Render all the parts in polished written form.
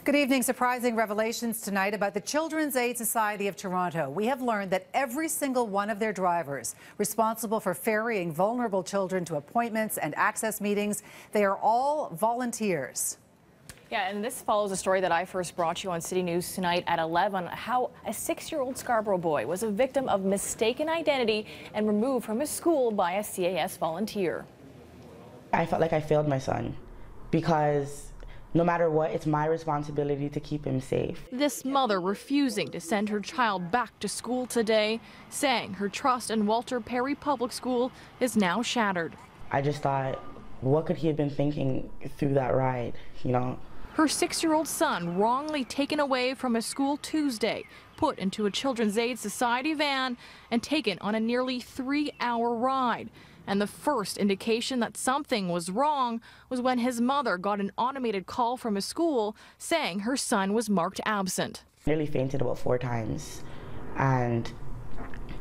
Good evening. Surprising revelations tonight about the Children's Aid Society of Toronto. We have learned that every single one of their drivers responsible for ferrying vulnerable children to appointments and access meetings, they are all volunteers. Yeah, and this follows a story that I first brought you on City News tonight at 11, how a 6-year-old Scarborough boy was a victim of mistaken identity and removed from his school by a CAS volunteer. I felt like I failed my son because no matter what, it's my responsibility to keep him safe. This mother refusing to send her child back to school today, saying her trust in Walter Perry Public School is now shattered. I just thought, what could he have been thinking through that ride, you know? Her 6-year-old son wrongly taken away from a school Tuesday, put into a Children's Aid Society van and taken on a nearly 3-hour ride. And the first indication that something was wrong was when his mother got an automated call from a school saying her son was marked absent. Nearly fainted about 4 times, and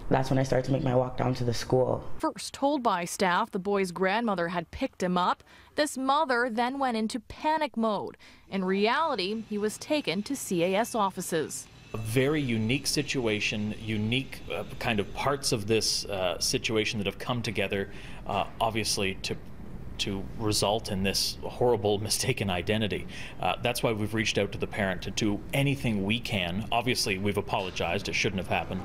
that's when I started to make my walk down to the school. First told by staff the boy's grandmother had picked him up, this mother then went into panic mode. In reality, he was taken to CAS offices. A very unique situation, unique kind of parts of this situation that have come together, obviously to result in this horrible mistaken identity. That's why we've reached out to the parent to do anything we can. Obviously, we've apologized. It shouldn't have happened.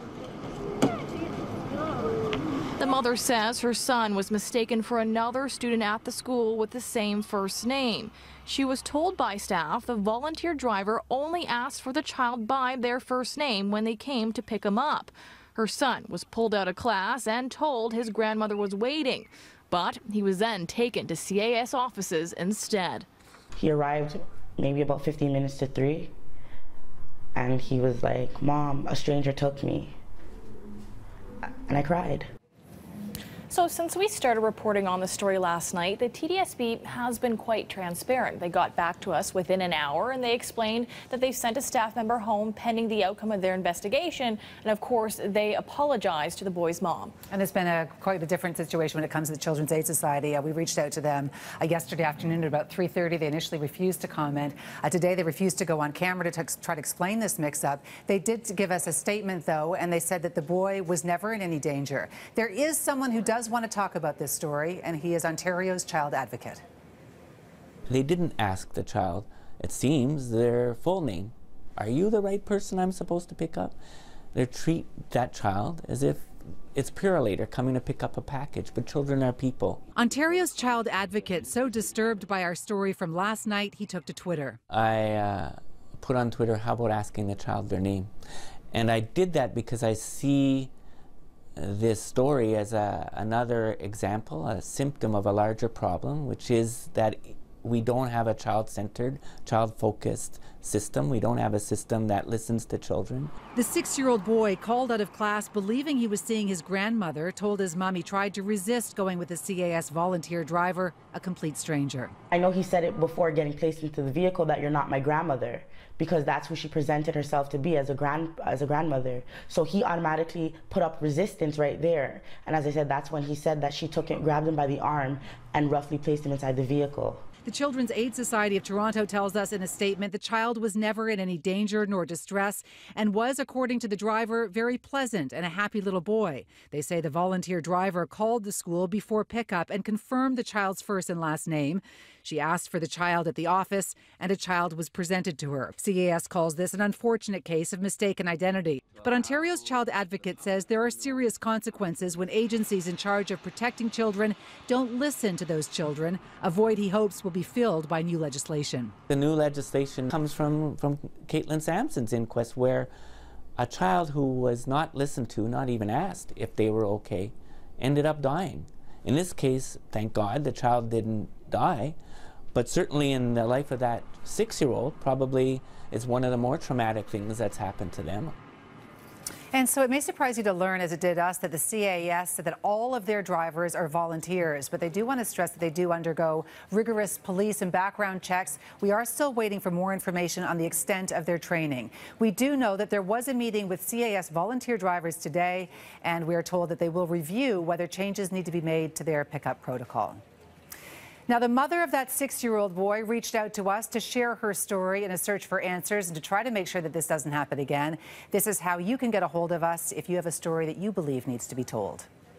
The mother says her son was mistaken for another student at the school with the same first name. She was told by staff the volunteer driver only asked for the child by their first name when they came to pick him up. Her son was pulled out of class and told his grandmother was waiting, but he was then taken to CAS offices instead. He arrived maybe about 15 minutes to 3, and he was like, "Mom, a stranger took me." And I cried. So since we started reporting on the story last night, the TDSB has been quite transparent. They got back to us within an hour and they explained that they sent a staff member home pending the outcome of their investigation. And of course, they apologized to the boy's mom. And it's been quite a different situation when it comes to the Children's Aid Society. We reached out to them yesterday afternoon at about 3:30. They initially refused to comment. Today, they refused to go on camera to try to explain this mix-up. They did give us a statement, though, and they said that the boy was never in any danger. There is someone who does want to talk about this story, and he is Ontario's child advocate. They didn't ask the child, it seems, their full name. Are you the right person I'm supposed to pick up? They treat that child as if it's Purolator coming to pick up a package, but children are people. Ontario's child advocate so disturbed by our story from last night, he took to Twitter. I put on Twitter, how about asking the child their name? And I did that because I see this story as another example, a symptom of a larger problem, which is that we don't have a child-centered, child-focused system. We don't have a system that listens to children. The 6-year-old boy called out of class believing he was seeing his grandmother, told his mom he tried to resist going with a CAS volunteer driver, a complete stranger. I know he said it before getting placed into the vehicle that you're not my grandmother, because that's who she presented herself to be as a grandmother. So he automatically put up resistance right there. And as I said, that's when he said that she grabbed him by the arm and roughly placed him inside the vehicle. The Children's Aid Society of Toronto tells us in a statement the child was never in any danger nor distress and was, according to the driver, very pleasant and a happy little boy. They say the volunteer driver called the school before pickup and confirmed the child's first and last name. She asked for the child at the office and a child was presented to her. CAS calls this an unfortunate case of mistaken identity. But Ontario's child advocate says there are serious consequences when agencies in charge of protecting children don't listen to those children, a void he hopes will be filled by new legislation. The new legislation comes from Caitlin Sampson's inquest, where a child who was not listened to, not even asked if they were okay, ended up dying. In this case, thank God, the child didn't die, but certainly in the life of that 6-year-old, probably it's one of the more traumatic things that's happened to them. And so it may surprise you to learn, as it did us, that the CAS said that all of their drivers are volunteers, but they do want to stress that they do undergo rigorous police and background checks. We are still waiting for more information on the extent of their training. We do know that there was a meeting with CAS volunteer drivers today, and we are told that they will review whether changes need to be made to their pickup protocol. Now, the mother of that 6-year-old boy reached out to us to share her story in a search for answers and to try to make sure that this doesn't happen again. This is how you can get a hold of us if you have a story that you believe needs to be told.